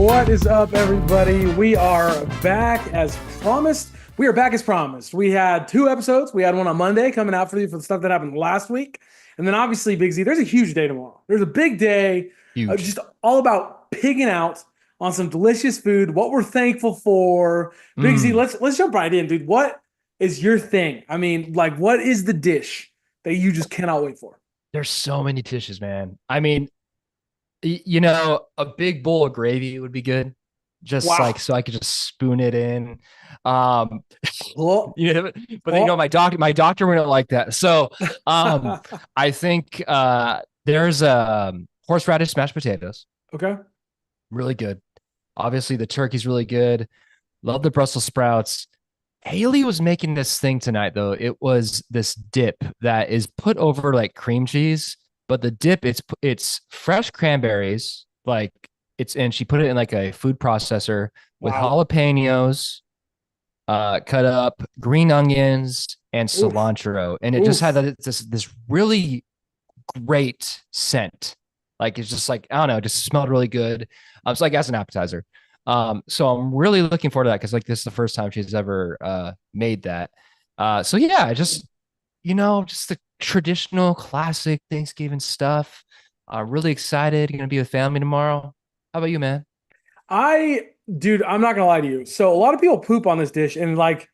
What is up, everybody? We are back as promised. We had 2 episodes. We had one on Monday coming out for you for the stuff that happened last week. And then obviously, Big Z, there's a huge day tomorrow. There's a big day, Huge. just all about pigging out on some delicious food, what we're thankful for. Big Z, let's jump right in, dude. What is your thing? I mean, like, what is the dish that you just cannot wait for? There's so many dishes, man. I mean, a big bowl of gravy would be good. Just Wow. like so I could just spoon it in. Um, Well, my doctor wouldn't like that. So I think there's horseradish mashed potatoes, okay. really good. Obviously, the turkey's really good. Love the Brussels sprouts. Haley was making this thing tonight, though. It was this dip that is put over like cream cheese, but the dip it's fresh cranberries, like and she put it in like a food processor with Wow. jalapenos, cut up, green onions, and Oof. cilantro, and it just had Oof. this really great scent. Like it's just like I don't know, it just smelled really good. It's like as an appetizer. So I'm really looking forward to that because like this is the first time she's ever made that. So yeah, just the traditional classic Thanksgiving stuff. Really excited. Gonna be with family tomorrow. How about you, man? Dude, I'm not gonna lie to you. So a lot of people poop on this dish, and like,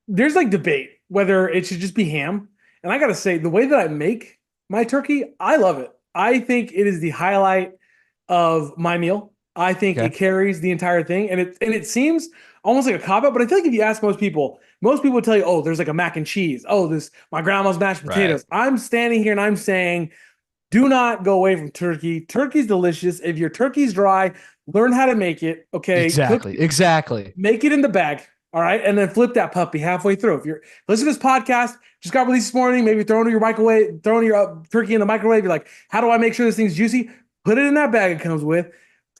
there's like debate whether it should just be ham. And I gotta say, the way that I make my turkey, I love it. I think it is the highlight of my meal. I think it Okay. carries the entire thing, and it seems almost like a cop out. But I feel like if you ask most people would tell you, "Oh, there's like a mac and cheese. Oh, this my grandma's mashed Right. potatoes." I'm standing here and I'm saying do not go away from turkey. Turkey's delicious. If your turkey's dry, learn how to make it. Okay, cook, Exactly. Exactly. make it in the bag. All right, and then flip that puppy halfway through. If you're listening to this podcast, just got released this morning, maybe throwing your microwave, throwing your turkey in the microwave. You're like, how do I make sure this thing's juicy? Put it in that bag it comes with.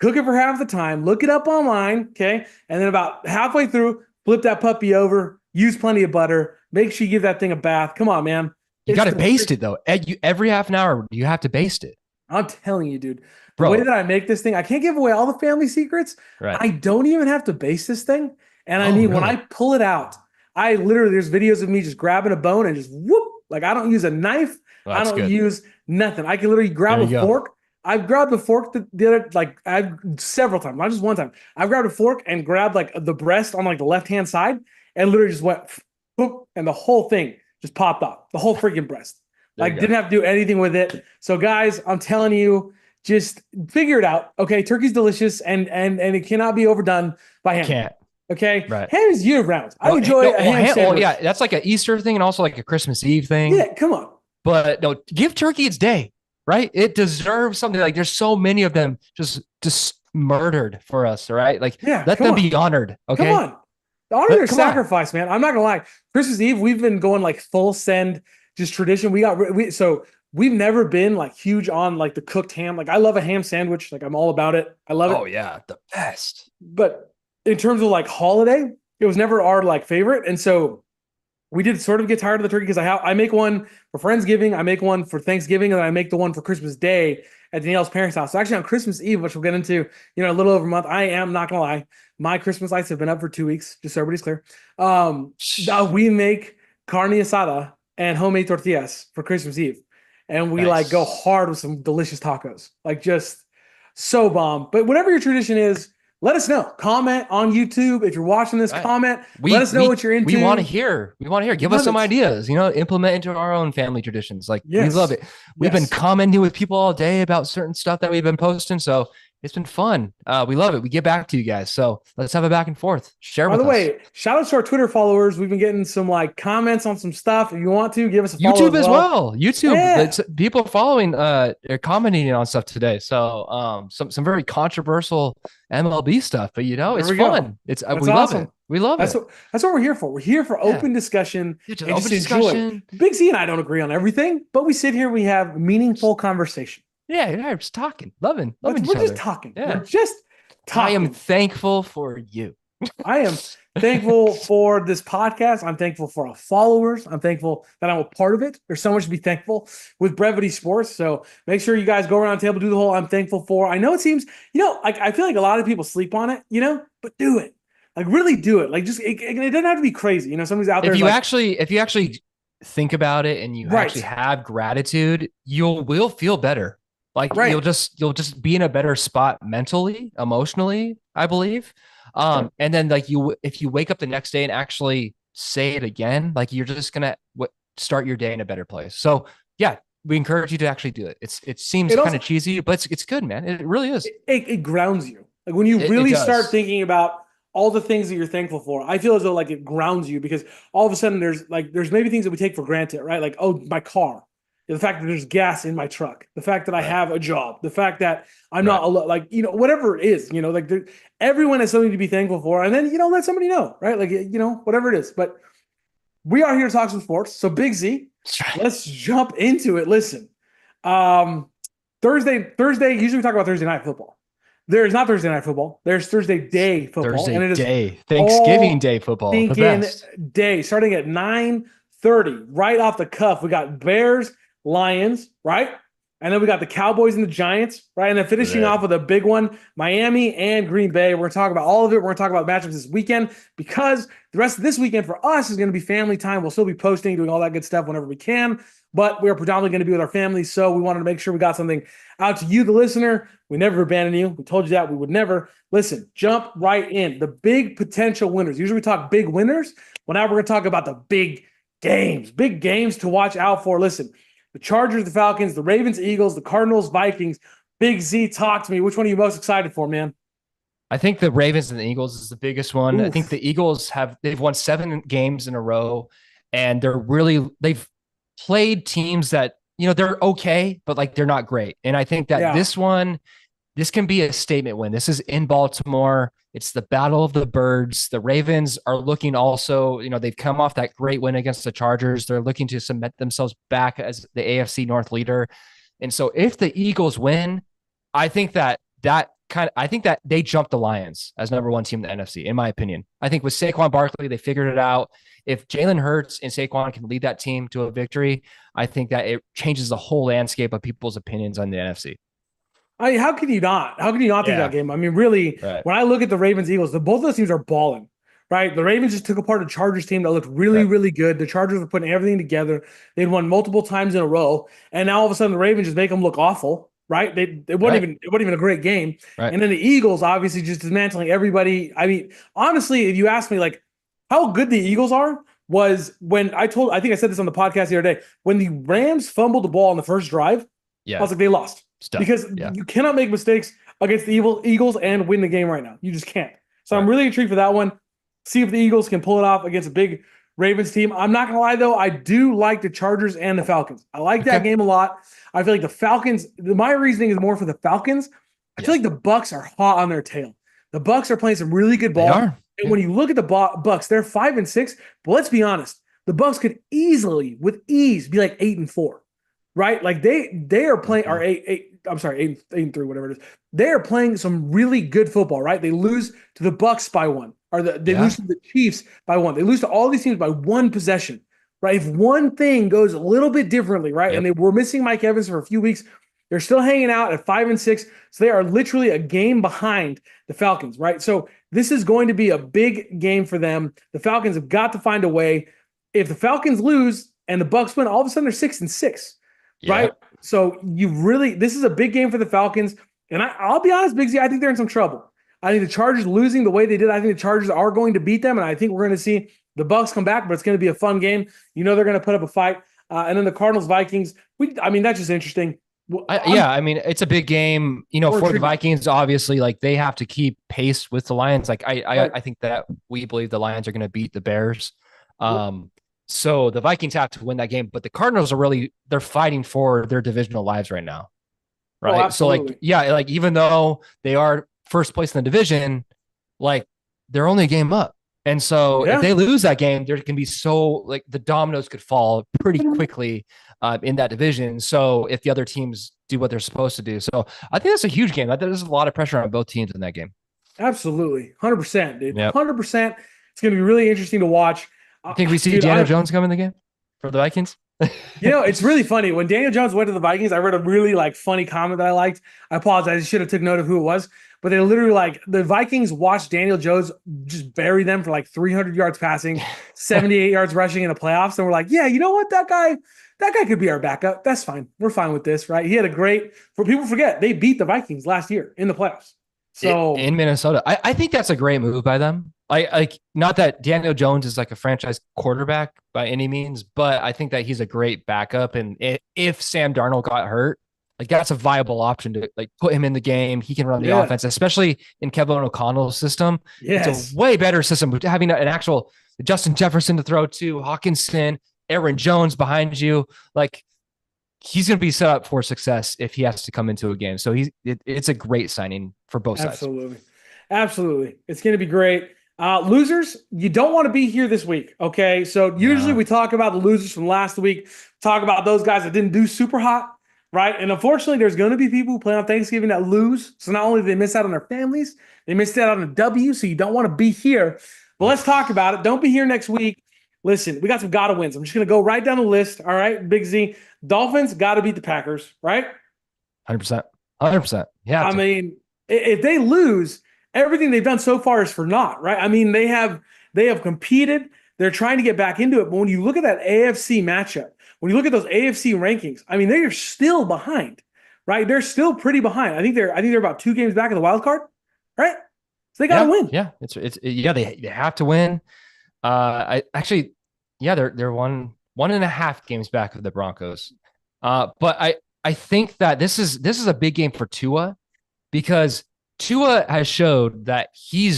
Cook it for half the time. Look it up online. Okay, and then about halfway through, flip that puppy over. Use plenty of butter. Make sure you give that thing a bath. Come on, man. You It's got to baste delicious. it though. Every half an hour, you have to baste it, I'm telling you, dude, the way bro. that I make this thing, I can't give away all the family secrets. Right. I don't even have to base this thing. And I Oh, mean, when I really? pull it out, I literally, there's videos of me just grabbing a bone and just whoop. Like I don't use a knife. Well, I that's don't good. use nothing. I can literally grab There a you go. fork. I've grabbed the fork the other, like I've several times, not just one time. I've grabbed a fork and grabbed like the breast on like the left hand side and literally just went, whoop, and the whole thing just popped off. The whole freaking breast. There you Like go. didn't have to do anything with it. So guys, I'm telling you, just figure it out. Okay, turkey's delicious and it cannot be overdone by ham. Can't. Okay, Right. ham is year round. I No, enjoy no. a Well, ham yeah, sandwich. that's like an Easter thing and also like a Christmas Eve thing. Yeah, come on. But no, give turkey its day, right? It deserves something. Like there's so many of them just murdered for us, all right? Like Yeah, let come them on. be honored, Come okay? on. Honor their Come on. sacrifice, man. I'm not gonna lie. Christmas Eve, we've been going like full send, just tradition. So we've never been like huge on like the cooked ham. Like I love a ham sandwich. Like I'm all about it. I love it. Oh yeah, the best. But in terms of like holiday, it was never our like favorite. And so we did sort of get tired of the turkey because I make one for Friendsgiving, I make one for Thanksgiving, and then I make the one for Christmas Day at Danielle's parents' house. So actually on Christmas Eve, which we'll get into, a little over a month, I am not gonna lie, my Christmas lights have been up for 2 weeks, just so everybody's clear. We make carne asada and homemade tortillas for Christmas Eve, and we like go Nice. hard with some delicious tacos, like just so bomb. But whatever your tradition is, let us know. Comment on YouTube if you're watching this. Right. Comment. Let We us know we what you're we want to into. hear. We want to hear. Give us Love some it. ideas. Implement into our own family traditions. Like we love Yes. it. We've been Yes. commenting with people all day about certain stuff that we've been posting, so it's been fun. We love it. We get back to you guys, so let's have a back and forth. Share By with the us. way, shout out to our Twitter followers. We've been getting some like comments on some stuff. If you want to give us a follow as YouTube as well. well. YouTube, Yeah. people following, are commenting on stuff today. So, some very controversial MLB stuff, but There it's we go. fun. It's That's we love it. awesome. We love That's it. what that's what we're here for. We're here for Yeah. open discussion Yeah, just and open just enjoy. discussion. Big Z and I don't agree on everything, but we sit here, we have meaningful conversation. Yeah, yeah, just talking, loving We're each just other. talking. We're Yeah. just I am talking. thankful for you. I am thankful for this podcast. I'm thankful for our followers. I'm thankful that I'm a part of it. There's so much to be thankful with Brevity Sports. So make sure you guys go around the table, do the whole I'm thankful for. I know it seems, like I feel like a lot of people sleep on it, but do it. Like really do it. Like just it doesn't have to be crazy. Somebody's out there. If you actually think about it and you actually have gratitude, will feel better. Like you'll just be in a better spot mentally, emotionally, I believe. And then if you wake up the next day and actually say it again, like you're just gonna start your day in a better place. So yeah, we encourage you to actually do it. It seems kind of cheesy, but it's good, man. It really is. It grounds you. Like when you really start thinking about all the things that you're thankful for, I feel as though like it grounds you because all of a sudden there's maybe things that we take for granted, right? Like, oh, my car, the fact that there's gas in my truck, the fact that I have a job, the fact that I'm not alone, like, whatever it is, everyone has something to be thankful for. And then, let somebody know, right? Like, whatever it is. But we are here to talk some sports. So Big Z, let's jump into it. Listen, Thursday, usually we talk about Thursday night football. There's not Thursday night football. There's Thursday day football. Thanksgiving Day football. Thinking day, starting at 9:30, right off the cuff. We got Bears, Lions, right? And then we got the Cowboys and the Giants, right? And then finishing off with a big one, Miami and Green Bay. We're going to talk about all of it. We're going to talk about matchups this weekend because the rest of this weekend for us is going to be family time. We'll still be posting, doing all that good stuff whenever we can, but we're predominantly going to be with our families. So we wanted to make sure we got something out to you, the listener. We never abandon you. We told you that we would never. Listen, jump right in. The big potential winners. Usually we talk big winners. Well, now we're going to talk about the big games to watch out for. Listen, the Chargers, the Falcons, the Ravens, Eagles, the Cardinals, Vikings. Big Z, talk to me. Which one are you most excited for, man? I think the Ravens and the Eagles is the biggest one. Oof. I think the Eagles they've won 7 games in a row, and they've played teams that, they're okay, but like they're not great. And I think that this can be a statement win. This is in Baltimore. It's the Battle of the Birds. The Ravens are looking also, they've come off that great win against the Chargers. They're looking to cement themselves back as the AFC North leader. And so if the Eagles win, I think that they jumped the Lions as number 1 team in the NFC, in my opinion. I think with Saquon Barkley, they figured it out. If Jalen Hurts and Saquon can lead that team to a victory, I think that it changes the whole landscape of people's opinions on the NFC. How can you not? How can you not think that game? I mean, really, when I look at the Ravens, Eagles, both of those teams are balling, right? The Ravens just took apart a Chargers team that looked really, really good. The Chargers were putting everything together. They'd won multiple times in a row, and now all of a sudden the Ravens just make them look awful, right? It wasn't even a great game. Right. And then the Eagles obviously just dismantling everybody. I mean, honestly, if you ask me, like, how good the Eagles are was when I think I said this on the podcast the other day, when the Rams fumbled the ball on the first drive, I was like, they lost. Because you cannot make mistakes against the Eagles and win the game right now. You just can't. So I'm really intrigued for that one. See if the Eagles can pull it off against a big Ravens team. I'm not going to lie, though. I do like the Chargers and the Falcons. I like that game a lot. I feel like the Falcons, my reasoning is more for the Falcons. I feel like the Bucs are hot on their tail. The Bucs are playing some really good ball. They are. And when you look at the Bucs, they're 5-6. But let's be honest. The Bucs could easily, with ease, be like 8-4. Right? Like they are playing, or 8-3, whatever it is. They are playing some really good football, right? They lose to the Bucs by 1, or they lose to the Chiefs by 1. They lose to all these teams by 1 possession, right? If one thing goes a little bit differently, right? And they were missing Mike Evans for a few weeks. They're still hanging out at 5-6. So they are literally a game behind the Falcons, right? So this is going to be a big game for them. The Falcons have got to find a way. If the Falcons lose and the Bucs win, all of a sudden they're 6-6. Right. So this is a big game for the Falcons. And I'll be honest, Big Z, I think they're in some trouble. I think the Chargers losing the way they did, I think the Chargers are going to beat them. And I think we're going to see the Bucs come back, but it's going to be a fun game. They're going to put up a fight. And then the Cardinals, Vikings, that's just interesting. It's a big game, for the Vikings, obviously, like they have to keep pace with the Lions. Like I think that we believe the Lions are going to beat the Bears. So the Vikings have to win that game, but the Cardinals they're fighting for their divisional lives right now. Right. So even though they are first place in the division, like they're only a game up. And so if they lose that game, there can be the dominoes could fall pretty quickly in that division. So if the other teams do what they're supposed to do. So I think that's a huge game. I think there's a lot of pressure on both teams in that game. Absolutely. 100%, dude. 100%. It's going to be really interesting to watch. You think we see Dude, Daniel Jones come in the game for the Vikings? it's really funny. When Daniel Jones went to the Vikings, I read a really like funny comment that I liked. I apologize. I should have took note of who it was. But they literally like the Vikings watched Daniel Jones just bury them for like 300 yards passing, 78 yards rushing in the playoffs. And we're like, yeah, you know what? That guy could be our backup. That's fine. We're fine with this, right? He had a great, for people forget, they beat the Vikings last year in the playoffs. So in Minnesota, I think that's a great move by them. I like, not that Daniel Jones is like a franchise quarterback by any means, but I think that he's a great backup. And if Sam Darnold got hurt, like that's a viable option to like put him in the game. He can run the offense, especially in Kevin O'Connell's system. Yes. It's a way better system having an actual Justin Jefferson to throw to, Hawkinson, Aaron Jones behind you. Like he's going to be set up for success if he has to come into a game. So it's a great signing for both sides. Absolutely. It's going to be great. Losers, you don't want to be here this week. Okay. So usually we talk about the losers from last week, talk about those guys that didn't do super hot, right? And unfortunately, there's going to be people who play on Thanksgiving that lose. So not only do they miss out on their families, they missed out on a W. So you don't want to be here. But let's talk about it. Don't be here next week. Listen, we got some gotta wins. I'm just going to go right down the list. All right. Big Z. Dolphins got to beat the Packers, right? 100%. 100%. Yeah. I mean, if they lose, everything they've done so far is for naught, right? I mean, they have competed. They're trying to get back into it. But when you look at that AFC matchup, when you look at those AFC rankings, I mean, they're still behind, right? They're still pretty behind. I think they're about 2 games back in the wild card, right? So they got to win. Yeah, they have to win. They're 1.5 games back of the Broncos. But I think that this is a big game for Tua because Tua has showed that he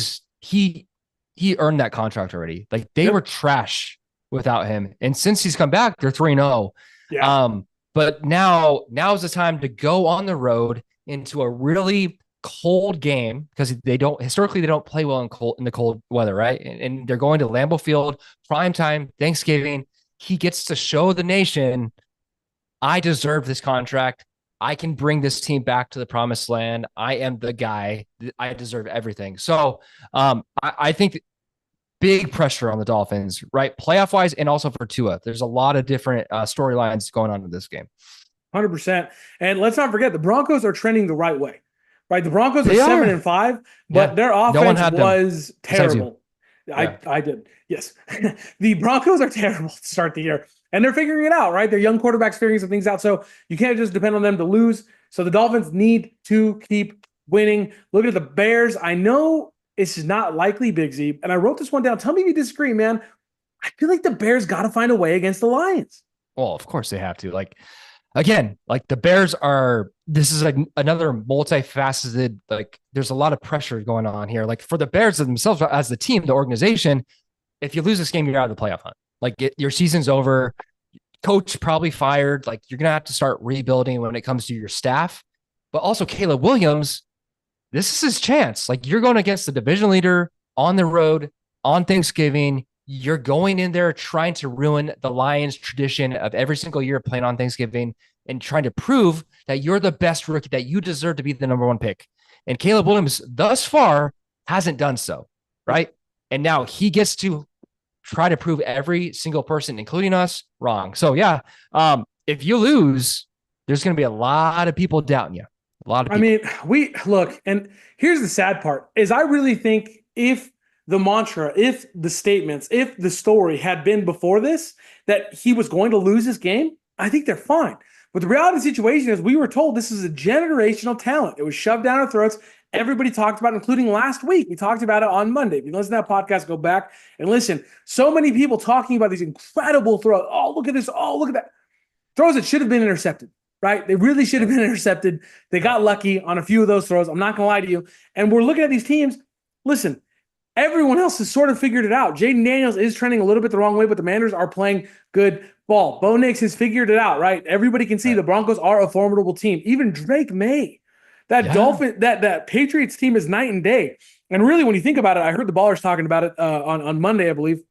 earned that contract already. Like they were trash without him. And since he's come back, they're 3-0. Yeah. But now's the time to go on the road into a really cold game because they don't play well in the cold weather, right? And they're going to Lambeau Field, prime time, Thanksgiving. He gets to show the nation, I deserve this contract. I can bring this team back to the promised land. I am the guy. I deserve everything. So I think big pressure on the Dolphins, right? Playoff wise, and also for Tua. There's a lot of different storylines going on in this game. 100%. And let's not forget the Broncos are trending the right way, right? The Broncos are 7-5, but their offense was terrible. I did. Yes. The Broncos are terrible to start the year. And they're figuring it out, right? Their young quarterbacks figuring some things out. So you can't just depend on them to lose. So the Dolphins need to keep winning. Look at the Bears. I know it's not likely, Big Z. And I wrote this one down. Tell me if you disagree, man. I feel like the Bears got to find a way against the Lions. Well, of course they have to. Like, again, like the Bears are, this is like another multifaceted, like there's a lot of pressure going on here. Like for the Bears themselves as the team, the organization, if you lose this game, you're out of the playoff hunt. Like your season's over, coach probably fired. Like you're going to have to start rebuilding when it comes to your staff, but also Caleb Williams, this is his chance. Like you're going against the division leader on the road on Thanksgiving. You're going in there trying to ruin the Lions tradition of every single year playing on Thanksgiving and trying to prove that you're the best rookie, that you deserve to be the number 1 pick. And Caleb Williams thus far hasn't done so. Right. And now he gets to try to prove every single person, including us, wrong. So yeah, if you lose, there's going to be a lot of people doubting you. A lot of people. I mean, look, and here's the sad part is I really think if the mantra, if the statements, if the story had been before this, that he was going to lose this game, I think they're fine. But the reality of the situation is we were told this is a generational talent. It was shoved down our throats. Everybody talked about it, including last week. We talked about it on Monday. If you listen to that podcast, go back and listen. So many people talking about these incredible throws. Oh, look at this. Oh, look at that. Throws that should have been intercepted, right? They really should have been intercepted. They got lucky on a few of those throws. I'm not going to lie to you. And we're looking at these teams. Listen, everyone else has sort of figured it out. Jaden Daniels is trending a little bit the wrong way, but the Commanders are playing good ball. Bo Nix has figured it out, right? Everybody can see the Broncos are a formidable team. Even Drake May. That Patriots team is night and day. And really, when you think about it, I heard the Ballers talking about it on Monday, I believe.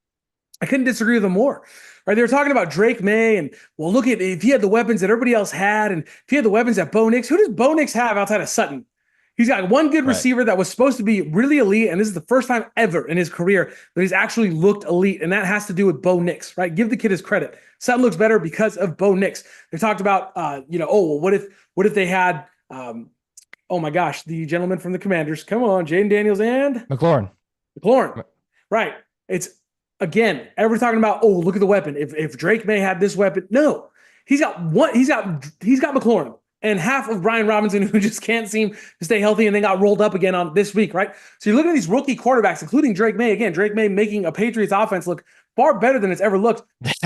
I couldn't disagree with them more. Right? They were talking about Drake May and, well, look at if he had the weapons that everybody else had, and if he had the weapons that Bo Nix, who does Bo Nix have outside of Sutton? He's got one good Right. receiver that was supposed to be really elite, and this is the first time ever in his career that he's actually looked elite, and that has to do with Bo Nix, right? Give the kid his credit. Sutton looks better because of Bo Nix. They talked about, what if they had, oh my gosh, the gentleman from the Commanders, come on, Jaden Daniels and McLaurin. right? It's again, everyone's talking about, oh, look at the weapon. If Drake May had this weapon, no, he's got McLaurin. And half of Brian Robinson, who just can't seem to stay healthy, and then got rolled up again on this week, right? So you're looking at these rookie quarterbacks, including Drake May. Again, Drake May making a Patriots offense look far better than it's ever looked.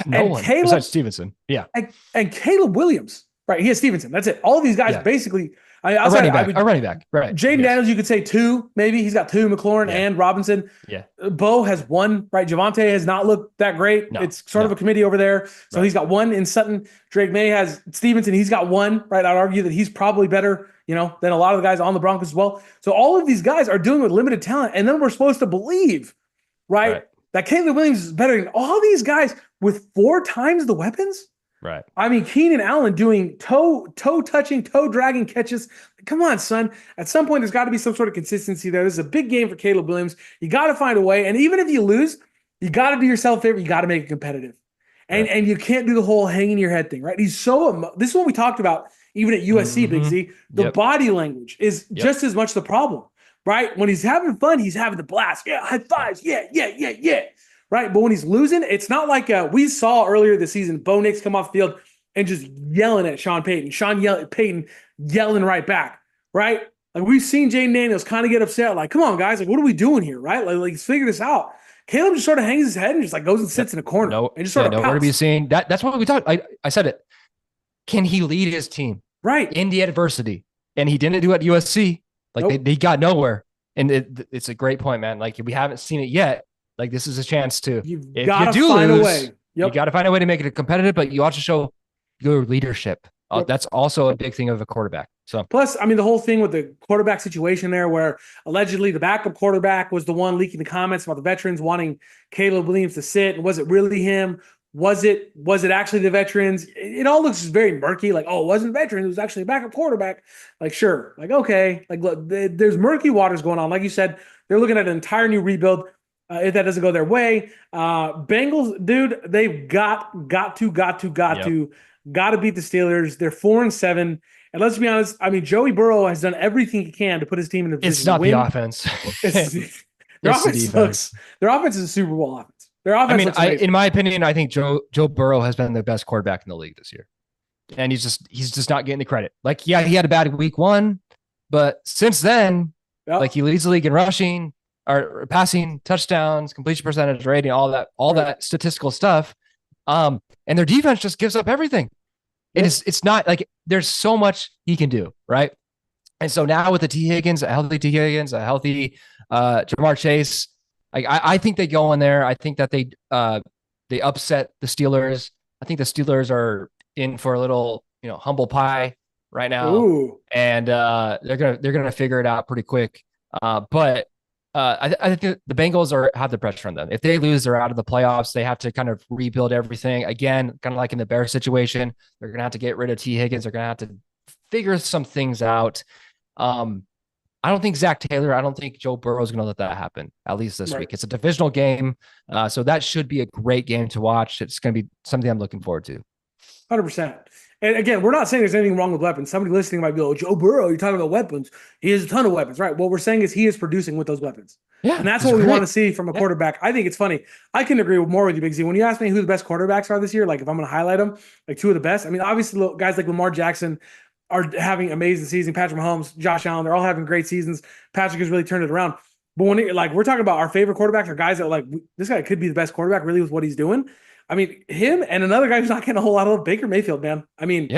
No one besides Stevenson. Yeah. And Caleb Williams, right? He has Stevenson. That's it. All of these guys basically. A running back. Right. Jaden Daniels, you could say 2, maybe. He's got 2, McLaurin and Robinson. Yeah. Bo has 1, right? Javonte has not looked that great. No, it's sort of a committee over there. So he's got 1 in Sutton. Drake May has Stevenson. He's got 1, right? I'd argue that he's probably better, than a lot of the guys on the Broncos as well. So all of these guys are doing with limited talent. And then we're supposed to believe, right. that Caleb Williams is better than all these guys with 4 times the weapons. Right. I mean, Keenan Allen doing toe touching, toe dragging catches. Come on, son. At some point, there's got to be some sort of consistency there. This is a big game for Caleb Williams. You got to find a way. And even if you lose, you got to do yourself a favor. You got to make it competitive. And you can't do the whole hanging your head thing, right? This is what we talked about even at USC, Big Z. The body language is just as much the problem, right? When he's having fun, he's having the blast. Yeah, high fives. Yeah. Right. But when he's losing, it's not like we saw earlier this season, Bo Nix come off the field and just yelling at Sean Payton. Payton yelling right back. Right. Like we've seen Jaden Daniels kind of get upset. Like, come on, guys. Like, what are we doing here? Right. Like let's figure this out. Caleb just sort of hangs his head and just like goes and sits in a corner. And just sort of nowhere to be seen. That's what we talked. I said it. Can he lead his team? Right. In the adversity. And he didn't do it at USC. Like they got nowhere. And it's a great point, man. Like we haven't seen it yet. Like this is a chance to, if you do find a way. You got to find a way to make it competitive, but you also show your leadership. That's also a big thing of a quarterback. So plus, I mean, the whole thing with the quarterback situation there, where allegedly the backup quarterback was the one leaking the comments about the veterans wanting Caleb Williams to sit. And was it really him? Was it actually the veterans? It all looks very murky. Like, oh, it wasn't veterans. It was actually a backup quarterback. Like, sure. Like, okay. Like, look, there's murky waters going on. Like you said, they're looking at an entire new rebuild. If that doesn't go their way, Bengals, dude, they've got to beat the Steelers. They're 4-7, and let's be honest. I mean, Joey Burrow has done everything he can to put his team in the position. It's not to win. The offense. Their offense sucks. Their offense is a Super Bowl offense. Their offense. I mean, in my opinion, I think Joe Burrow has been the best quarterback in the league this year, and he's just not getting the credit. Like, yeah, he had a bad week 1, but since then, like he leads the league in rushing. Or passing, touchdowns, completion percentage, rating, all that statistical stuff. And their defense just gives up everything. It's not like there's so much he can do, right? And so now with a healthy T. Higgins, a healthy Jamar Chase, I think they go in there. I think that they upset the Steelers. I think the Steelers are in for a little, humble pie right now. Ooh. And they're gonna figure it out pretty quick. But I think the Bengals have the pressure on them. If they lose, they're out of the playoffs. They have to kind of rebuild everything again, kind of like in the Bears situation. They're going to have to get rid of T. Higgins. They're going to have to figure some things out. I don't think Zach Taylor, I don't think Joe Burrow is going to let that happen, at least this week. It's a divisional game. So that should be a great game to watch. It's going to be something I'm looking forward to. 100%. And again, we're not saying there's anything wrong with weapons. Somebody listening might be, oh, Joe Burrow, you're talking about weapons. He has a ton of weapons, right? What we're saying is he is producing with those weapons. Yeah. And that's what we want to see from a quarterback. I think it's funny. I can agree more with you, Big Z. When you ask me who the best quarterbacks are this year, like if I'm going to highlight them, like 2 of the best. I mean, obviously guys like Lamar Jackson are having amazing seasons. Patrick Mahomes, Josh Allen, they're all having great seasons. Patrick has really turned it around. But when we're talking about our favorite quarterbacks, are guys that this guy could be the best quarterback really with what he's doing. I mean, him and another guy who's not getting a whole lot of love, Baker Mayfield, man. I mean,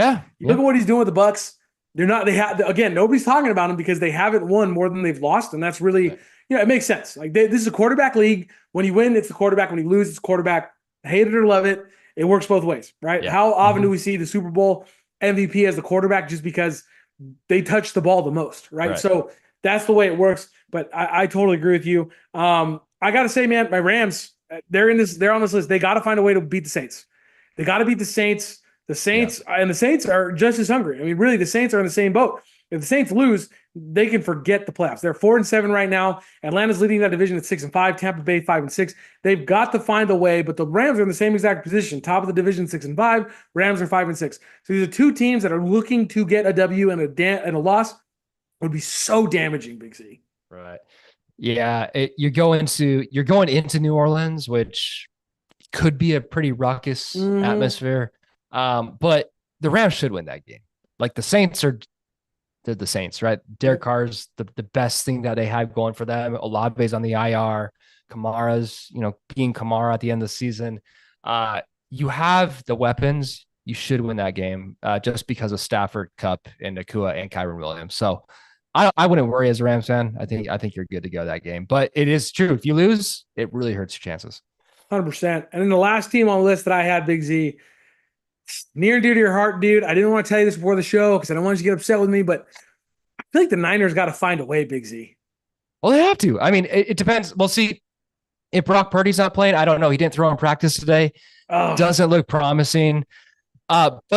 look at what he's doing with the Bucks. Nobody's talking about him because they haven't won more than they've lost. And that's really, it makes sense. Like this is a quarterback league. When you win, it's the quarterback. When you lose, it's the quarterback. Hate it or love it. It works both ways, right? Yeah. How often do we see the Super Bowl MVP as the quarterback just because they touch the ball the most, right? So that's the way it works. But I totally agree with you. I got to say, man, my Rams, they're on this list. They got to find a way to beat the Saints. They got to beat the Saints. The Saints and the Saints are just as hungry. I mean, really, the Saints are in the same boat. If the Saints lose, they can forget the playoffs. They're 4-7 right now. Atlanta's leading that division at 6-5. Tampa Bay 5-6. They've got to find a way, but the Rams are in the same exact position. Top of the division, 6-5. Rams are 5-6. So these are two teams that are looking to get a W and a loss. It would be so damaging, Big Z. Right. Yeah, you're going into New Orleans, which could be a pretty ruckus atmosphere. But the Rams should win that game. Like they're the Saints, right? Derek Carr's the best thing that they have going for them. Olave's on the IR. Kamara's, being Kamara at the end of the season. You have the weapons. You should win that game just because of Stafford, Kupp, and Nakua and Kyren Williams. So I wouldn't worry as a Rams fan. I think you're good to go that game. But it is true. If you lose, it really hurts your chances. 100%. And then the last team on the list that I had, Big Z, near and dear to your heart, dude. I didn't want to tell you this before the show because I don't want you to get upset with me, but I feel like the Niners got to find a way, Big Z. Well, they have to. I mean, it depends. We'll see. If Brock Purdy's not playing, I don't know. He didn't throw in practice today. Doesn't look promising. But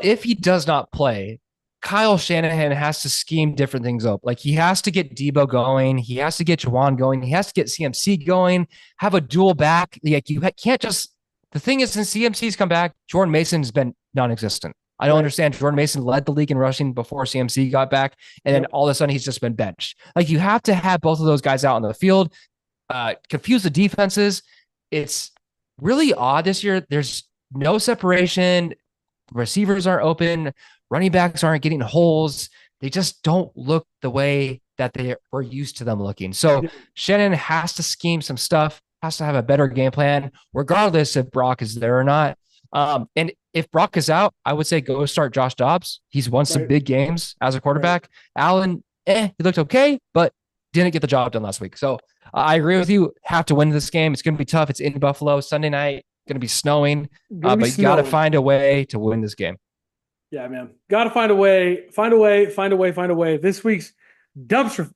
if he does not play, Kyle Shanahan has to scheme different things up. Like he has to get Debo going. He has to get Juwan going. He has to get CMC going, have a dual back. Like you can't just, the thing is, since CMC's come back, Jordan Mason's been non-existent. I don't understand. Jordan Mason led the league in rushing before CMC got back. And then all of a sudden he's just been benched. Like you have to have both of those guys out on the field, confuse the defenses. It's really odd this year. There's no separation. Receivers aren't open. Running backs aren't getting holes. They just don't look the way that they were used to them looking. So Shannon has to scheme some stuff, has to have a better game plan, regardless if Brock is there or not. And if Brock is out, I would say go start Josh Dobbs. He's won some big games as a quarterback. Allen, he looked okay, but didn't get the job done last week. So I agree with you. Have to win this game. It's going to be tough. It's in Buffalo Sunday night. Going to be snowing, but you got to find a way to win this game. Yeah, man. Got to find a way. Find a way. This week's dumpster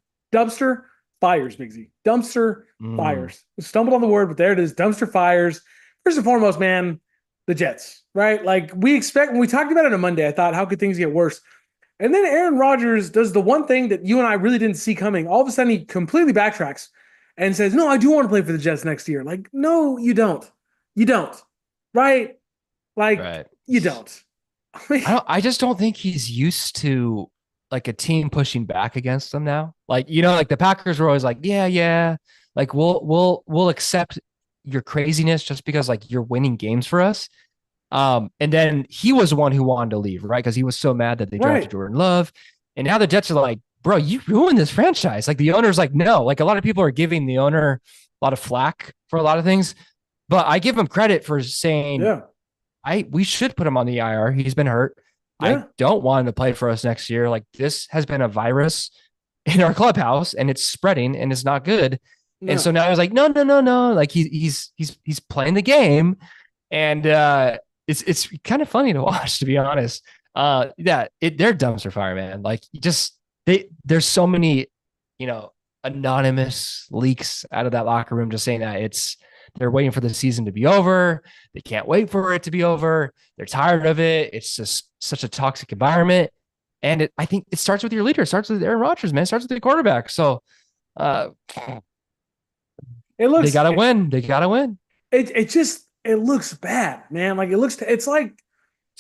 fires, Big Z. Dumpster fires. Stumbled on the word, but there it is. Dumpster fires. First and foremost, man, the Jets, right? Like we expect, when we talked about it on Monday, I thought, how could things get worse? And then Aaron Rodgers does the one thing that you and I really didn't see coming. All of a sudden, he completely backtracks and says, no, I do want to play for the Jets next year. Like, no, you don't. You don't. Right? Like, you don't. I just don't think he's used to like a team pushing back against them now. Like, like the Packers were always like, yeah. Like we'll accept your craziness just because like you're winning games for us. And then he was the one who wanted to leave, right? Because he was so mad that they drafted Jordan Love. And now the Jets are like, bro, you ruined this franchise. Like the owner's like, no. Like a lot of people are giving the owner a lot of flack for a lot of things. But I give him credit for saying, we should put him on the IR. He's been hurt. I don't want him to play for us next year. Like this has been a virus in our clubhouse and it's spreading and it's not good. No. And so now I was like, no. Like he's playing the game. And it's kind of funny to watch, to be honest. They're dumpster fire, man. Like there's so many, anonymous leaks out of that locker room just saying that they're waiting for the season to be over. They can't wait for it to be over. They're tired of it. It's just such a toxic environment. And I think it starts with your leader. It starts with Aaron Rodgers, man. It starts with the quarterback. So they got to win. They got to win. It looks bad, man. Like it's like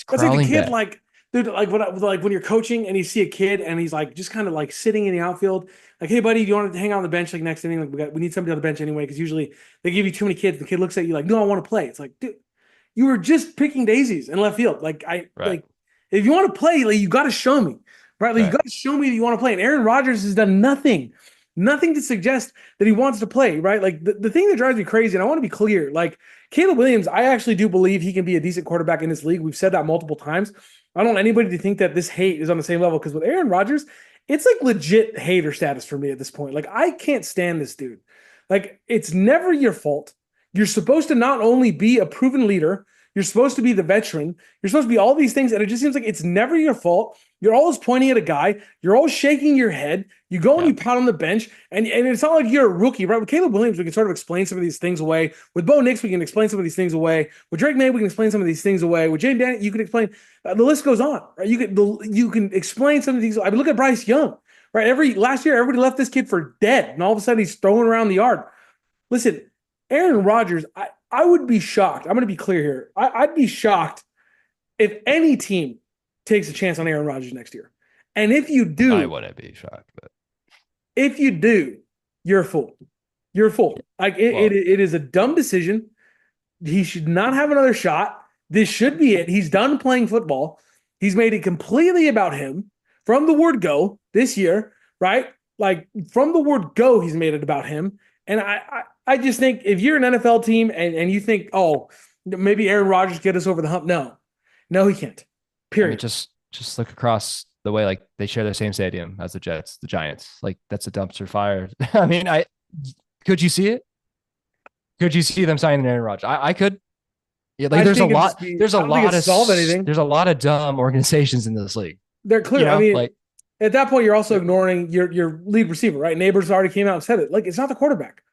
the kid, bad. Dude, when you're coaching and you see a kid and he's like just kind of like sitting in the outfield, like, hey buddy, do you want to hang out on the bench like next inning? Like we need somebody on the bench anyway, because usually they give you too many kids. The kid looks at you like, no, I want to play. It's like, dude, you were just picking daisies in left field. Like like if you want to play, like you got to show me, right? Like you got to show me that you want to play. And Aaron Rodgers has done nothing to suggest that he wants to play, right? Like the thing that drives me crazy, and I want to be clear, like Caleb Williams, I actually do believe he can be a decent quarterback in this league. We've said that multiple times. I don't want anybody to think that this hate is on the same level, because with Aaron Rodgers, it's like legit hater status for me at this point. Like I can't stand this dude. Like it's never your fault. You're supposed to not only be a proven leader, You're supposed to be the veteran. You're supposed to be all these things. And it just seems like it's never your fault. You're always pointing at a guy. You're always shaking your head. You go and you pout on the bench. And it's not like you're a rookie, right? With Caleb Williams, we can sort of explain some of these things away. With Bo Nix, we can explain some of these things away. With Drake May, we can explain some of these things away. With Jaden Daniels, you can explain. The list goes on, right? You can explain some of these. I mean, look at Bryce Young, right? Last year, everybody left this kid for dead. And all of a sudden, he's throwing around the yard. Listen, Aaron Rodgers, I would be shocked. I'm going to be clear here. I'd be shocked if any team takes a chance on Aaron Rodgers next year. And if you do, I wouldn't be shocked, but if you do, you're a fool. You're a fool. Like it is a dumb decision. He should not have another shot. This should be it. He's done playing football. He's made it completely about him from the word go this year, right? Like from the word go, he's made it about him. And I just think if you're an NFL team and you think, oh, maybe Aaron Rodgers get us over the hump. No, he can't. Period. I mean, just look across the way, like they share the same stadium as the Jets, the Giants. Like that's a dumpster fire. I mean, could you see it? Could you see them signing Aaron Rodgers? I could. Yeah, like there's a lot. There's a lot of solve anything. There's a lot of dumb organizations in this league. They're clear. I mean, like at that point, you're also ignoring your lead receiver, right? Neighbors already came out and said it. Like it's not the quarterback.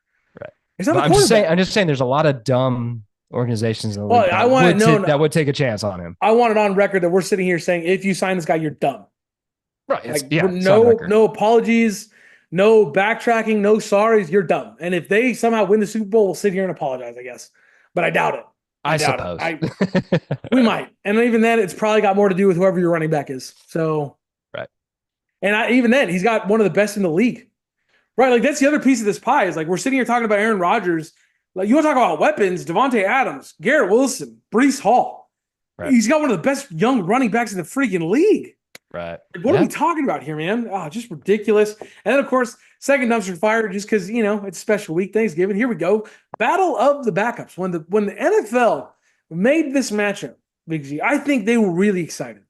Right. It's not the quarterback. I'm just saying. There's a lot of dumb organizations in the league that would take a chance on him. I want it on record that we're sitting here saying if you sign this guy, you're dumb. Right. Like, no apologies, no backtracking, no sorries. You're dumb. And if they somehow win the Super Bowl, we'll sit here and apologize, I guess. But I doubt it. I suppose. We might. And even then, it's probably got more to do with whoever your running back is. So, right. And even then, he's got one of the best in the league. Right. Like that's the other piece of this pie is like we're sitting here talking about Aaron Rodgers. Like you want to talk about weapons, Devontae Adams, Garrett Wilson, Breece Hall. Right. He's got one of the best young running backs in the freaking league. Right. Like, what are we talking about here, man? Oh, just ridiculous. And then, of course, second dumpster fire, just because, it's a special week, Thanksgiving. Here we go. Battle of the backups. When the NFL made this matchup, Big Z, I think they were really excited.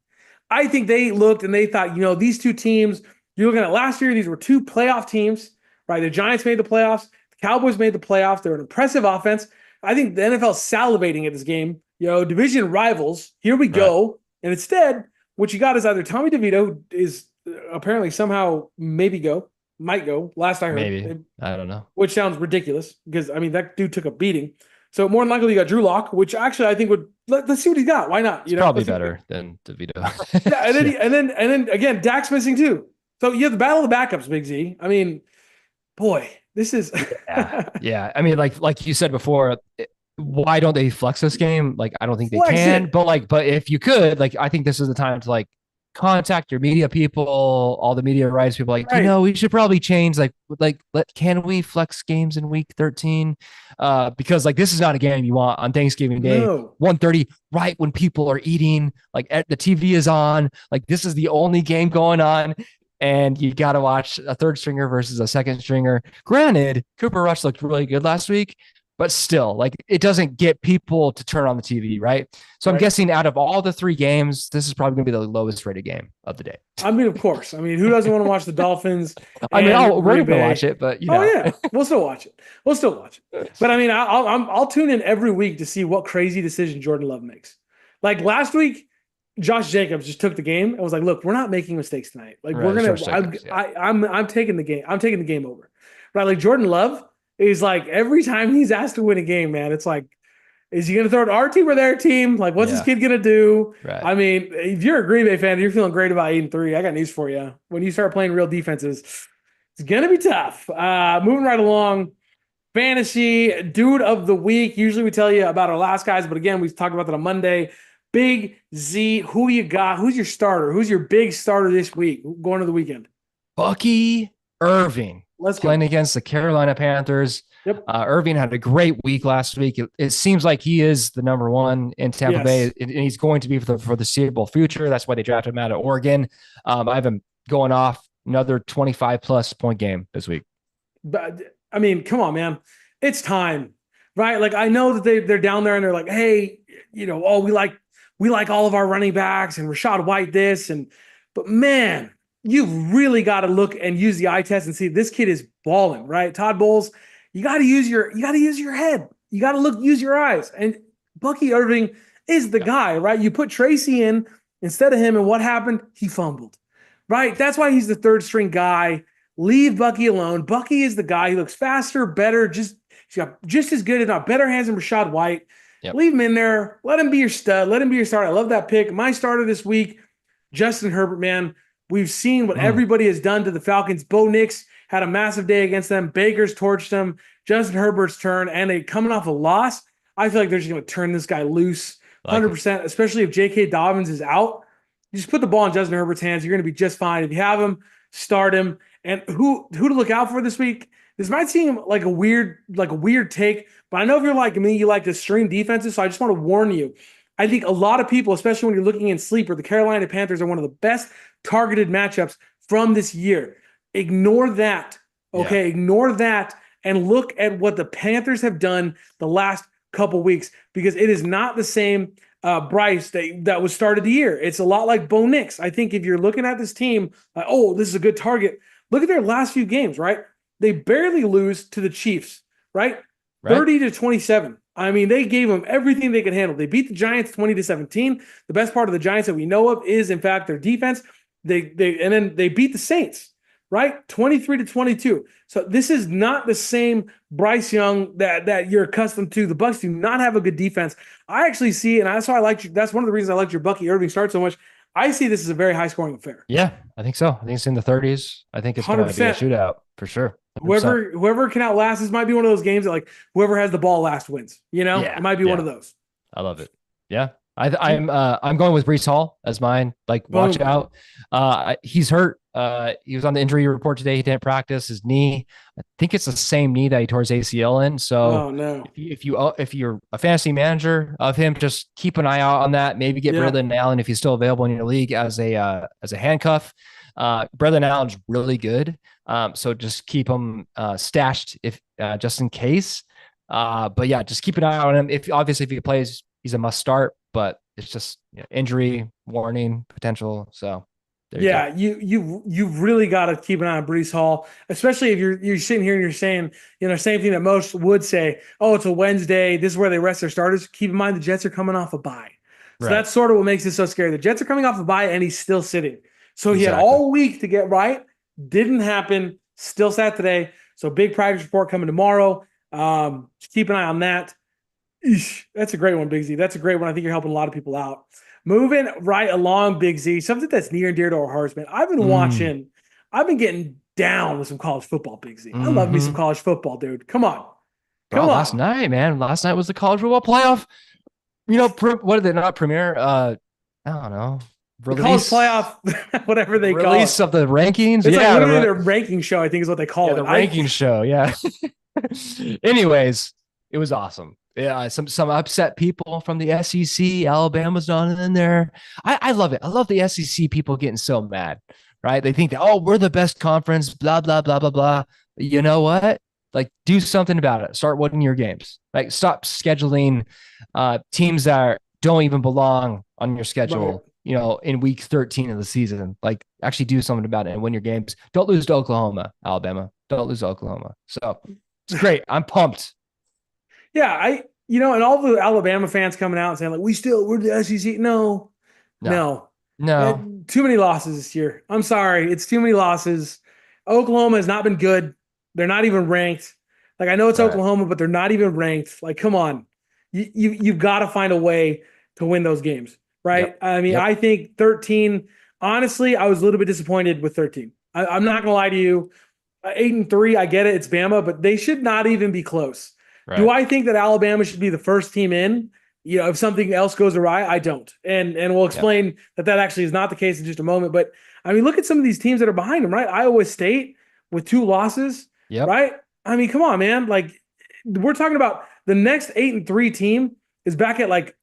I think they looked and they thought, these two teams, you're looking at last year, these were two playoff teams, right? The Giants made the playoffs. The Cowboys made the playoffs. They're an impressive offense. I think the NFL salivating at this game. Division rivals. Here we go. Right. And instead, what you got is either Tommy DeVito, who is apparently somehow might go. Last I heard. Maybe. I don't know. Which sounds ridiculous because, that dude took a beating. So more than likely you got Drew Lock, which actually I think let's see what he's got. Why not? Probably better than DeVito. Yeah, and then again, Dak's missing too. So you have the battle of the backups, Big Z. I mean, boy, this is. Yeah. I mean, like you said before, why don't they flex this game? Like, I don't think they can, but if you could, I think this is the time to contact your media people, all the media rights people, we should probably change, can we flex games in week 13? Because this is not a game you want on Thanksgiving Day, 1:30, right when people are eating, the TV is on, this is the only game going on. And you got to watch a third stringer versus a second stringer. Granted, Cooper Rush looked really good last week, but still, it doesn't get people to turn on the TV, right? So I'm guessing out of all the three games, this is probably going to be the lowest rated game of the day. I mean, of course. I mean, who doesn't want to watch the Dolphins? We're going to watch it, but Oh yeah, we'll still watch it. But I mean, I'll tune in every week to see what crazy decision Jordan Love makes. Like last week, Josh Jacobs just took the game and was like, "Look, we're not making mistakes tonight. We're gonna. I'm taking the game. I'm taking the game over." Right? Like Jordan Love is every time he's asked to win a game, man, it's is he gonna throw it our team or their team? What's this kid gonna do? Right. I mean, if you're a Green Bay fan, you're feeling great about 8-3. I got news for you. When you start playing real defenses, it's gonna be tough. Moving right along. Fantasy dude of the week. Usually we tell you about our last guys, but again, we talked about that on Monday. Big Z, who you got? Who's your starter? Who's your big starter this week going to the weekend? Bucky Irving. Let's playing against the Carolina Panthers. Yep. Irving had a great week last week. It seems like he is the number one in Tampa Bay, and he's going to be for the foreseeable future. That's why they drafted him out of Oregon. I have him going off another 25-plus point game this week. But I mean, come on, man. It's time, right? I know that they're down there and they're like, hey, we like all of our running backs and Rachaad White but man, you've really got to look and use the eye test and see this kid is balling, right? Todd Bowles, you got to use your head. You got to use your eyes. And Bucky Irving is the guy, right? You put Tracy in instead of him, and what happened? He fumbled, right? That's why he's the third string guy. Leave Bucky alone. Bucky is the guy. He looks faster, better, he's got just as good, if not better hands than Rachaad White. Yep. Leave him in there. Let him be your stud. Let him be your starter. I love that pick. My starter this week, Justin Herbert, man. We've seen what everybody has done to the Falcons. Bo Nix had a massive day against them. Baker's torched them. Justin Herbert's turn, and they coming off a loss. I feel like they're just going to turn this guy loose 100%, especially if J.K. Dobbins is out. You just put the ball in Justin Herbert's hands. You're going to be just fine. If you have him, start him. And who to look out for this week? This might seem like a weird take, but I know if you're like me, you like to stream defenses, so I just want to warn you. I think a lot of people, especially when you're looking in sleeper, the Carolina Panthers are one of the best targeted matchups from this year. Ignore that, okay? Yeah. Ignore that and look at what the Panthers have done the last couple weeks, because it is not the same Bryce that was started the year. It's a lot like Bo Nix. I think if you're looking at this team, like, oh, this is a good target, look at their last few games, right? They barely lose to the Chiefs, right? 30-27. I mean, they gave them everything they could handle. They beat the Giants 20-17. The best part of the Giants that we know of is, in fact, their defense. And then they beat the Saints, right? 23-22. So this is not the same Bryce Young that you're accustomed to. The Bucs do not have a good defense. I actually see, and that's why I like you. That's one of the reasons I like your Bucky Irving start so much. I see this as a very high scoring affair. Yeah, I think so. I think it's in the 30s. I think it's going to be a shootout for sure. 100%. Whoever can outlast, this might be one of those games that like whoever has the ball last wins. You know, it might be one of those. I love it. Yeah. I'm going with Breece Hall as mine. Like, watch out. He's hurt. He was on the injury report today. He didn't practice his knee. I think it's the same knee that he tore his ACL in. So if you're a fantasy manager of him, just keep an eye out on that. Maybe get Braylon Allen if he's still available in your league as a handcuff. Braylon Allen's really good. So just keep him stashed if just in case. But yeah, just keep an eye on him. If he plays, he's a must start. But it's just injury warning potential. So you've really got to keep an eye on Breece Hall, especially if you're sitting here and you're saying, same thing that most would say, oh, it's a Wednesday, this is where they rest their starters. Keep in mind the Jets are coming off a bye. So that's sort of what makes it so scary. The Jets are coming off a bye and he's still sitting. So he had all week to get right. Didn't happen. Still sat today. So big practice report coming tomorrow. Just keep an eye on that. Eesh, that's a great one, Big Z. That's a great one. I think you're helping a lot of people out. Moving right along, Big Z, something that's near and dear to our hearts, man. I've been getting down with some college football, Big Z. I love me some college football, dude. Come on. Last night, man. Last night was the college football playoff. What did they not premiere? I don't know. College playoff, whatever they call it. Release of the rankings. It's like literally their ranking show, I think is what they call it. The ranking show, yeah. Anyways, it was awesome. Yeah, some upset people from the SEC. Alabama's not in there. I love it. I love the SEC people getting so mad, right? They think that, oh, we're the best conference, blah, blah, blah, blah, blah. You know what? Like, do something about it. Start winning your games. Like, stop scheduling teams that don't even belong on your schedule, in week 13 of the season. Like, actually do something about it and win your games. Don't lose to Oklahoma, Alabama. Don't lose to Oklahoma. So it's great. I'm pumped. Yeah, and all the Alabama fans coming out and saying, like, we're the SEC. No. Too many losses this year. I'm sorry. It's too many losses. Oklahoma has not been good. They're not even ranked. Like, I know it's Oklahoma, but they're not even ranked. Like, come on. You've got to find a way to win those games, right? Yep. I mean, I think 13, honestly, I was a little bit disappointed with 13. I'm not going to lie to you. 8-3, I get it. It's Bama, but they should not even be close. Right. Do I think that Alabama should be the first team in? If something else goes awry, I don't. And we'll explain that actually is not the case in just a moment. But, I mean, look at some of these teams that are behind them, right? Iowa State with 2 losses, right? I mean, come on, man. Like, we're talking about the next 8-3 team is back at, like,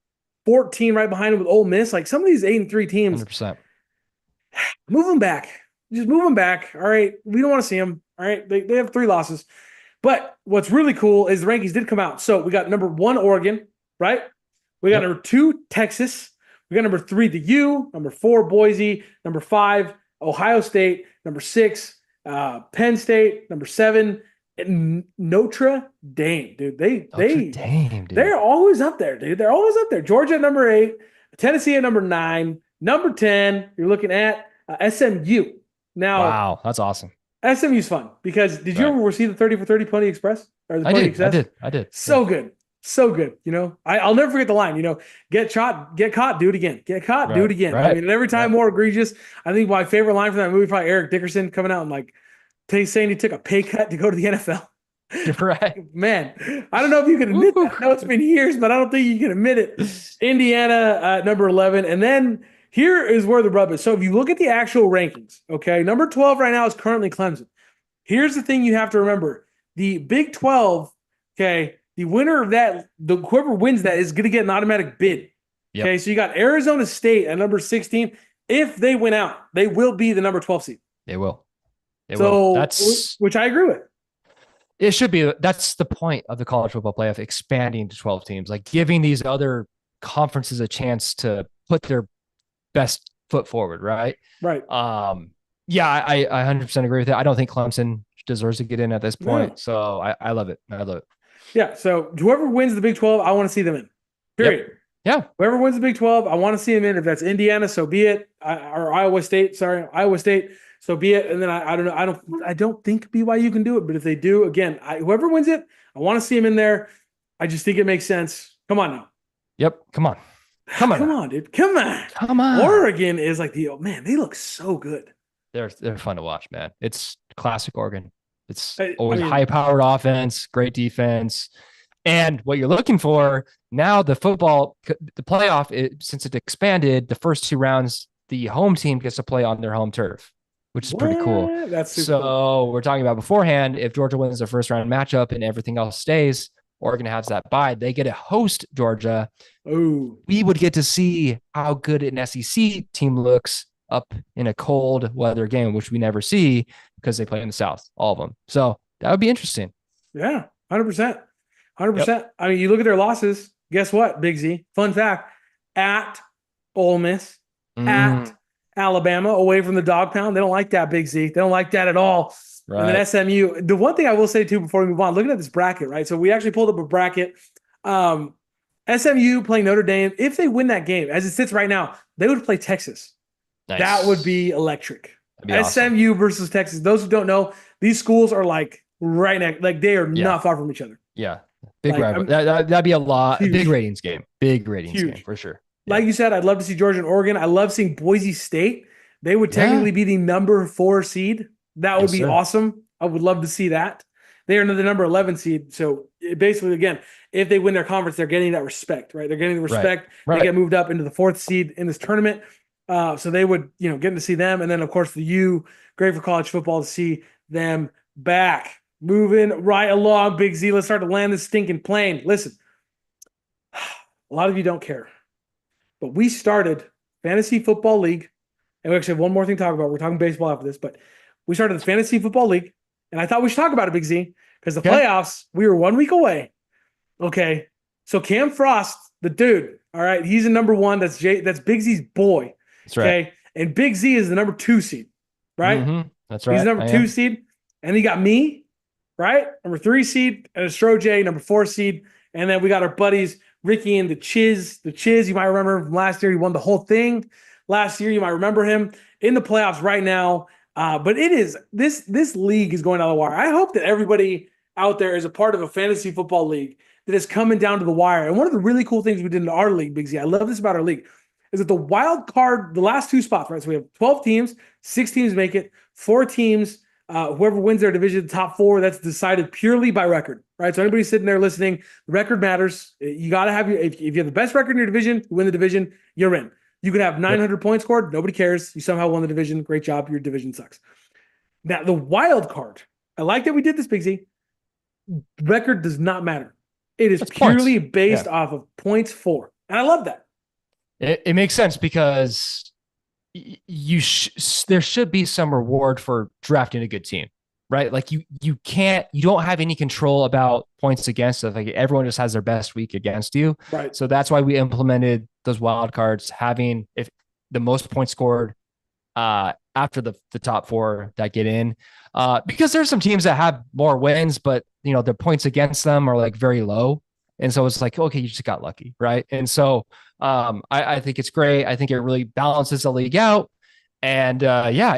14 right behind them with Ole Miss. Like, some of these 8-3 teams, 100%. Move them back. Just move them back. All right. We don't want to see them. All right. They have 3 losses. But what's really cool is the rankings did come out. So we got number 1, Oregon, right? We got number 2, Texas. We got number 3, the U. Number 4, Boise. Number 5, Ohio State. Number 6, Penn State. Number 7, Notre Dame, dude. Notre Dame, dude. They're always up there, dude. They're always up there. Georgia at number 8, Tennessee at number 9, number 10. You're looking at SMU. Now, Wow, that's awesome. SMU's fun because did you Right. ever see the 30 for 30 Pony Express or the I Pony did. I Express? did. I did. So Yeah. good. So good. I'll never forget the line, get shot, get caught, do it again. Get caught, do it Right. again. I Right. mean, every time Right. more egregious. I think my favorite line from that movie, probably Eric Dickerson coming out and like saying he took a pay cut to go to the NFL. You're right. Man, I don't know if you can admit that. I know it's been years, but I don't think you can admit it. Indiana number 11. And then here is where the rub is. So if you look at the actual rankings, okay, number 12 right now is currently Clemson. Here's the thing you have to remember. The Big 12, okay, the winner of that, whoever wins that is going to get an automatic bid. Yep. Okay, so you got Arizona State at number 16. If they win out, they will be the number 12 seed. They will. They So will. That's which I agree with. it should be. That's the point of the college football playoff, expanding to 12 teams, like giving these other conferences a chance to put their best foot forward, right? Right. Yeah, I 100% agree with it. I don't think Clemson deserves to get in at this point. No. So I love it. I love it. Yeah. So whoever wins the Big 12, I want to see them in. Period. Yeah. Whoever wins the Big 12, I want to see them in. If that's Indiana, so be it. Or Iowa State, so be it. And then I don't know. I don't think BYU can do it, but if they do, again, whoever wins it, I want to see them in there. I just think it makes sense. Come on now. Yep. Come on. Come on, dude. Come on. Come on. Oregon is like man, they look so good. They're fun to watch, man. It's classic Oregon. It's I always mean, high-powered offense, great defense. And what you're looking for now, the playoff, since it expanded, the first 2 rounds, the home team gets to play on their home turf, which is pretty cool. That's super So cool. we're talking about beforehand, if Georgia wins their first round matchup and everything else stays, Oregon has that bye. They get to host Georgia. Oh, We would get to see how good an SEC team looks up in a cold weather game, which we never see because they play in the South, all of them. So that would be interesting. yeah, 100%. 100%. I mean, you look at their losses. Guess what, Big Z? Fun fact: at Ole Miss, at Alabama, away from the dog pound. They don't like that, Big Z. They don't like that at all. Right. And then SMU. The one thing I will say too before we move on, looking at this bracket, right? So we actually pulled up a bracket. SMU playing Notre Dame. If they win that game, as it sits right now, they would play Texas. Nice. That would be electric. That'd be awesome. SMU versus Texas. Those who don't know, these schools are like right next, like they are not far from each other. Yeah. Big Like, rival. That'd be a lot. Huge. Big ratings game. Big ratings Huge. game for sure. Like you said, I'd love to see Georgia and Oregon. I love seeing Boise State. They would technically be the number 4 seed. That would be awesome. I would love to see that. They are the number 11 seed. So basically, again, if they win their conference, they're getting that respect, right? They're getting the respect. Right. They get moved up into the 4th seed in this tournament. So they would, getting to see them. And then, of course, the U, great for college football to see them back. Moving right along, Big Z. Let's start to land this stinking plane. Listen, a lot of you don't care, but we started Fantasy Football League. And we actually have one more thing to talk about. We're talking baseball after this, but we started the Fantasy Football League. And I thought we should talk about it, Big Z, because the playoffs, we were 1 week away. Okay. So Cam Frost, the dude, all right, he's a number 1. That's Big Z's boy. That's right. Okay. And Big Z is the number 2 seed, right? Mm-hmm. That's right. He's number 2 seed. And he got me, right? Number 3 seed, and Astro J, number 4 seed. And then we got our buddies, Ricky and the Chiz. The Chiz, you might remember him from last year. He won the whole thing last year. You might remember him in the playoffs right now. But it is this league is going down the wire. I hope that everybody out there is a part of a fantasy football league that is coming down to the wire. And one of the really cool things we did in our league, Big Z, I love this about our league, is that the wild card, the last 2 spots, right? So we have 12 teams, 6 teams make it, 4 teams. Whoever wins their division, the top 4, that's decided purely by record, right? So anybody sitting there listening, the record matters. You got to have if you have the best record in your division, you win the division, you're in. You could have 900 points scored. Nobody cares. You somehow won the division. Great job. Your division sucks. Now, the wild card, I like that we did this, Big Z. Record does not matter. It is purely based off of points for. And I love that. It makes sense because there should be some reward for drafting a good team, right? Like you don't have any control about points against it. Like everyone just has their best week against you. Right. So that's why we implemented those wild cards, having if the most points scored after the top four that get in. Because there's some teams that have more wins, but their points against them are like very low. And so it's like, okay, you just got lucky, right? And so I think it's great. I think it really balances the league out. And yeah,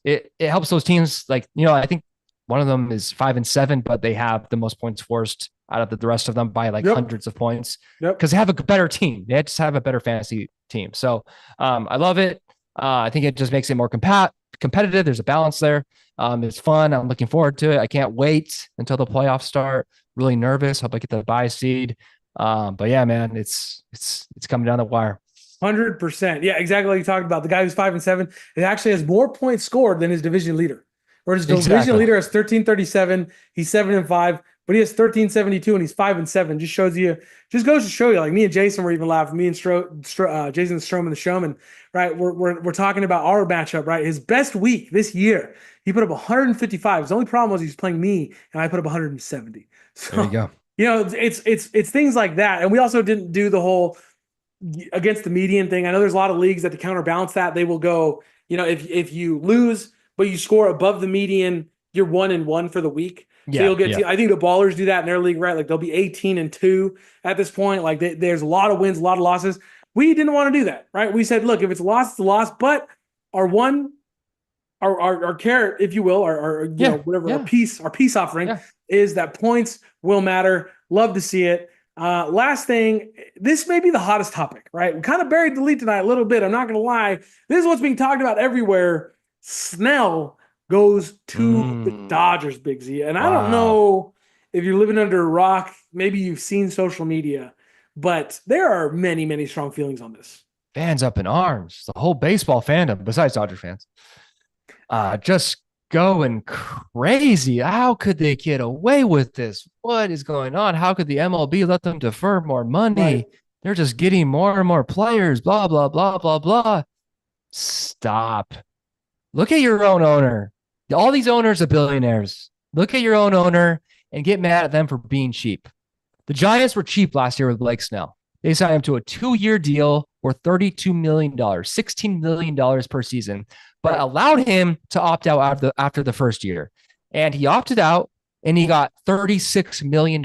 it helps those teams. Like, I think one of them is 5-7, but they have the most points forced out of the rest of them by like hundreds of points because they have a better team. They just have a better fantasy team. So I love it. I think it just makes it more competitive. There's a balance there. It's fun. I'm looking forward to it. I can't wait until the playoffs start. Really nervous. Hope I get the bye seed. But yeah, man, it's coming down the wire. 100%. Yeah, exactly like you talked about. The guy who's 5-7, it actually has more points scored than his division leader. Or his division leader has 1337. He's 7-5, but he has 1372 and he's 5-7. Just goes to show you. Like me and Jason were even laughing. Me and Jason Stroman, the showman, right? We're talking about our matchup, right? His best week this year, he put up 155. His only problem was he was playing me, and I put up 170. So, there you go. It's things like that. And we also didn't do the whole against the median thing. I know there's a lot of leagues that to counterbalance that, they will go, if you lose but you score above the median, you're 1-1 for the week. So you'll get I think the Ballers do that in their league, right? Like they'll be 18-2 at this point. Like there's a lot of wins, a lot of losses. We didn't want to do that, right? We said, look, if it's a loss, it's a loss. But our carrot, if you will, our peace offering is that points will matter. Love to see it. Last thing, this may be the hottest topic, right? We kind of buried the lead tonight a little bit. I'm not going to lie. This is what's being talked about everywhere. Snell goes to the Dodgers, Big Z. And I don't know if you're living under a rock, maybe you've seen social media, but there are many, many strong feelings on this. Fans up in arms. The whole baseball fandom, besides Dodger fans, just going crazy. How could they get away with this? What is going on? How could the MLB let them defer more money? Right. They're just getting more and more players, blah, blah, blah, blah, blah. Stop. Look at your own owner. All these owners are billionaires. Look at your own owner and get mad at them for being cheap. The Giants were cheap last year with Blake Snell. They signed him to a 2-year deal worth $32 million, $16 million per season, but allowed him to opt out after the first year. And he opted out and he got $36 million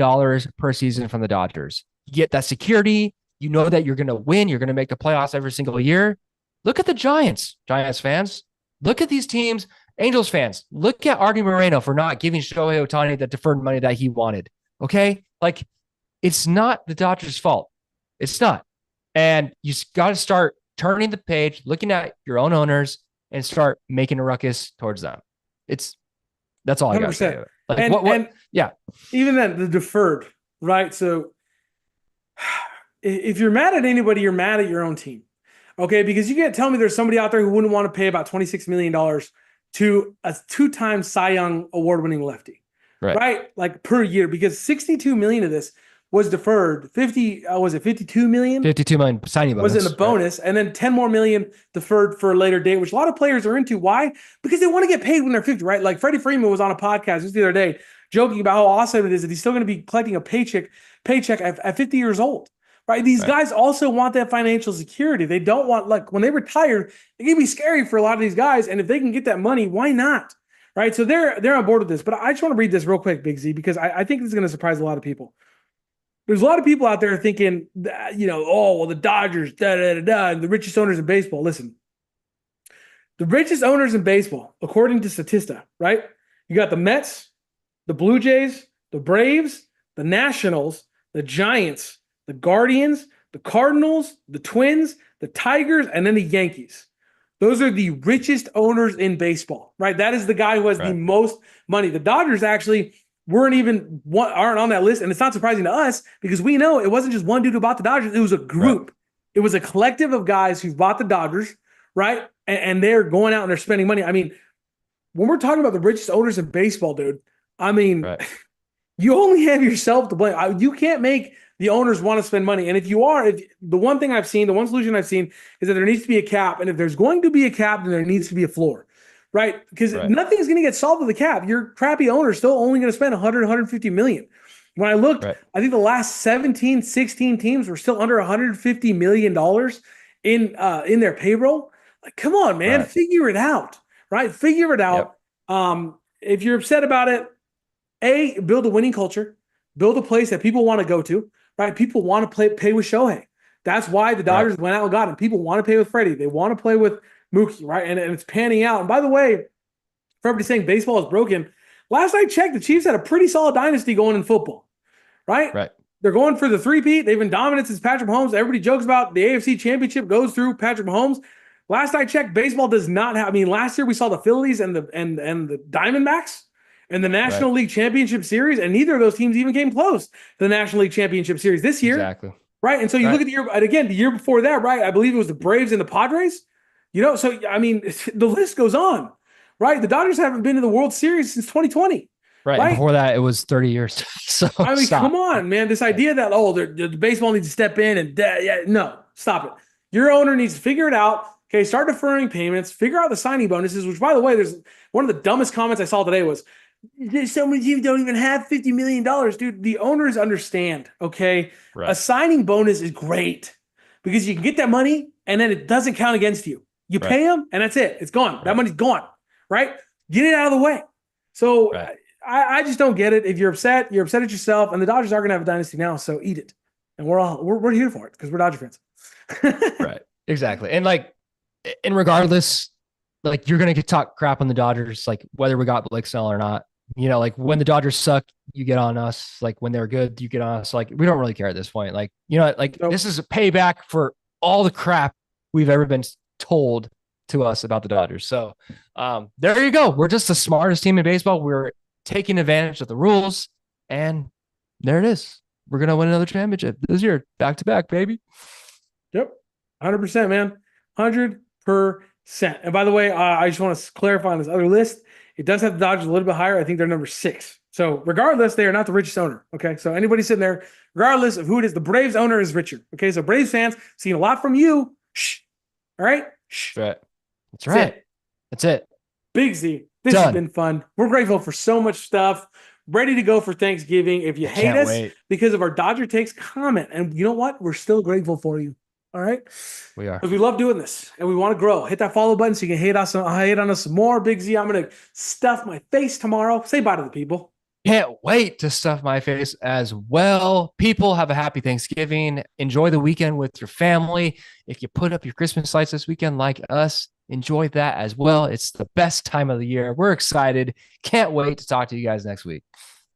per season from the Dodgers. You get that security. You know that you're going to win. You're going to make the playoffs every single year. Look at the Giants fans. Look at these teams. Angels fans, look at Artie Moreno for not giving Shohei Ohtani the deferred money that he wanted. Okay? Like, it's not the Dodgers' fault. It's not. And you got to start turning the page, looking at your own owners, and start making a ruckus towards them. That's all I got to say. Like, yeah. Even then, the deferred, right? So if you're mad at anybody, you're mad at your own team. Okay? Because you can't tell me there's somebody out there who wouldn't want to pay about $26 million to a 2-time Cy Young award-winning lefty, right? Like per year, because $62 million of this was deferred. 52 million? 52 million signing bonus. Was in a bonus, and then 10 more million deferred for a later date, which a lot of players are into. Why? Because they want to get paid when they're 50, right? Like Freddie Freeman was on a podcast just the other day joking about how awesome it is that he's still going to be collecting a paycheck at 50 years old. Right. These guys also want that financial security. They don't want, like, when they retire, it can be scary for a lot of these guys. And if they can get that money, why not? Right. So they're on board with this. But I just want to read this real quick, Big Z, because I think this is going to surprise a lot of people. There's a lot of people out there thinking, the Dodgers, and the richest owners in baseball. Listen, the richest owners in baseball, according to Statista, right? You got the Mets, the Blue Jays, the Braves, the Nationals, the Giants, the Guardians, the Cardinals, the Twins, the Tigers, and then the Yankees. Those are the richest owners in baseball, right? That is the guy who has the most money. The Dodgers actually aren't on that list, and it's not surprising to us because we know it wasn't just one dude who bought the Dodgers. It was a group. Right. It was a collective of guys who bought the Dodgers, right? And they're going out and they're spending money. I mean, when we're talking about the richest owners in baseball, dude, I mean, you only have yourself to blame. You can't make the owners want to spend money. And if the one solution I've seen is that there needs to be a cap. And if there's going to be a cap, then there needs to be a floor, right? Because nothing's going to get solved with a cap. Your crappy owner is still only going to spend 150 million. When I looked, I think the last 17, 16 teams were still under $150 million in their payroll. Like, come on, man, Right. figure it out, right? Figure it Yep. out. If you're upset about it, build a winning culture, build a place that people want to go to, right? People want to pay with Shohei. That's why the Right. Dodgers went out and got him. People want to play with Freddie. They want to play with Mookie, right? And it's panning out. And by the way, for everybody saying baseball is broken, last I checked, the Chiefs had a pretty solid dynasty going in football, right? Right. They're going for the three-peat. They've been dominant since Patrick Mahomes. Everybody jokes about the AFC Championship goes through Patrick Mahomes. Last I checked, baseball does not have. I mean, last year we saw the Phillies and the Diamondbacks in the National League Championship Series, and neither of those teams even came close to the National League Championship Series this year. Exactly. Right. And so you look at the year, and again, the year before that, right? I believe it was the Braves and the Padres. So I mean, the list goes on, right? The Dodgers haven't been to the World Series since 2020. Right. And before that, it was 30 years. So I mean, stop. come on, man. This idea that, the baseball needs to step in and no, stop it. Your owner needs to figure it out. Okay, start deferring payments, figure out the signing bonuses, which, by the way, there's one of the dumbest comments I saw today was, so many teams don't even have $50 million. Dude, the owners understand, okay? Right. A signing bonus is great because you can get that money and then it doesn't count against you. You pay them and that's it. It's gone. Right. That money's gone, right? Get it out of the way. So I just don't get it. If you're upset at yourself, and the Dodgers are going to have a dynasty now, so eat it. And we're here for it because we're Dodger fans. Right. Exactly. And regardless, like, you're going to get talk crap on the Dodgers, like whether we got Blake Snell or not. Like when the Dodgers suck, you get on us. Like when they're good, you get on us. Like, we don't really care at this point. Like, this is a payback for all the crap we've ever been told to us about the Dodgers. So there you go. We're just the smartest team in baseball. We're taking advantage of the rules, and there it is. We're going to win another championship this year, back to back, baby. Yep. 100%, man. 100%. And by the way, I just want to clarify on this other list. It does have the Dodgers a little bit higher. I think they're number 6. So regardless, they are not the richest owner. Okay. So anybody sitting there, regardless of who it is, the Braves owner is richer. Okay. So Braves fans seeing a lot from you. Shh. All right. Shh. That's right. That's it. Big Z. This has been fun. We're grateful for so much stuff. Ready to go for Thanksgiving. If you hate us because of our Dodger takes, comment. And you know what? We're still grateful for you. All right. We are. Because we love doing this and we want to grow. Hit that follow button so you can hate on us some more. Big Z, I'm going to stuff my face tomorrow. Say bye to the people. Can't wait to stuff my face as well. People, have a happy Thanksgiving. Enjoy the weekend with your family. If you put up your Christmas lights this weekend like us, enjoy that as well. It's the best time of the year. We're excited. Can't wait to talk to you guys next week.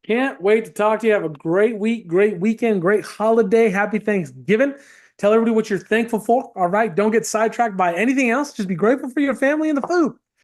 Can't wait to talk to you. Have a great week, great weekend, great holiday. Happy Thanksgiving. Tell everybody what you're thankful for. All right. Don't get sidetracked by anything else. Just be grateful for your family and the food.